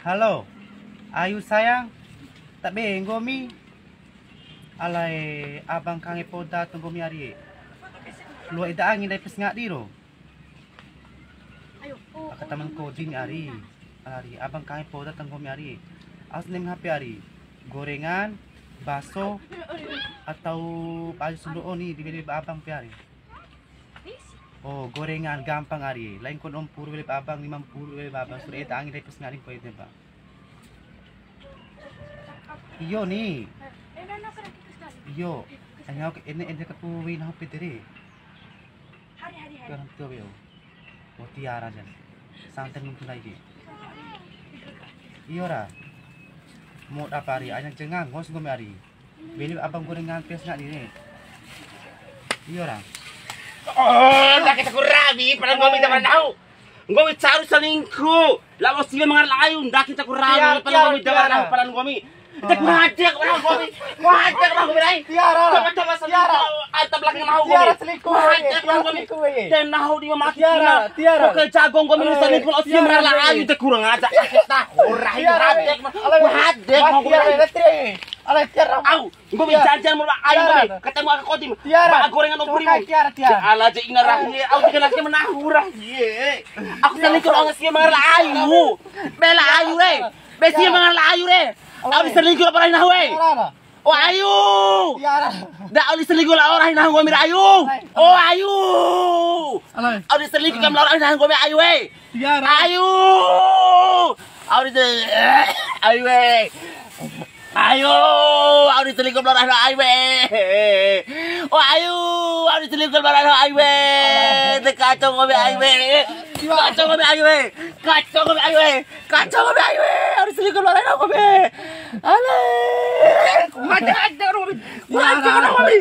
Halo, ayu sayang, tak benggo mi. Alay, abang kange poda tunggu mi ari. Luar ida angin dari pesngak di ro. Kata teman coding ari. Abang kange poda tunggu mi ari. Asli HP ari. Gorengan, bakso, atau baju sunduo nih dibeli abang pi ari. Oh, gorengan gampang ari. Lain kon 60 beli abang, 50 beli abang. Sudah ida angin dari pesngak di ko itu, Pak. Iyo nih. Iyo, ini ketuwi na hapit diri. Hari. Karang tuwi yo. O tiara jan. Santen mungkin lagi. Iyo ra. Mau apa hari? Anak jengang, ngos gue hari. Beli abang gorengan pes nggak ini. Iyo ra. Oh, dah kita kurabi, padahal gua minta tahu. Gua minta cari selingkuh. Lalu sih mengar layu, dah kita kurabi, padahal gua minta tahu, padahal gua minta. Tek ngajak orang gua minta. Ngajak orang gua minta. Tiara. Coba Tiara. Atap belakang mau gua. Tiara selingkuh. Ngajak orang gua minta. Dan nahu dia maki. Tiara. Oke, jagong gua minta selingkuh. Sih mengar layu, tek kurang ngajak. Kita kurabi. Ngajak. Ngajak mau gua minta. Alay tiara. Au, gua minta janjian mau ayo gua ketemu aku kodim. Ba gorengan opri mo. Tiara. Ala je ina rahni, au dikan laki menahurah. Ye. Aku selingkuh orang sih mengar layu. Bela ayu re. Besi mengar layu re. Au selingkuh apa lain we. Oh ayu. Tiara. Da au selingkuh lah orang nah gua mir ayu. Oh ayu. Alay. Au selingkuh kam orang nah gua mir ayu we. Tiara. Ayu. Au ayu we. Ayo, aku diselingkuh belakang ayo we. Oh ayo, aku diselingkuh belakang ayo we. Kacau ngobe ayo we. Kacau ngobe ayo we. Kacau ngobe ayo we. Kacau ngobe ayo we. Aku diselingkuh belakang ngobe. Ale. Ngajak ngobe. Ngajak ngobe.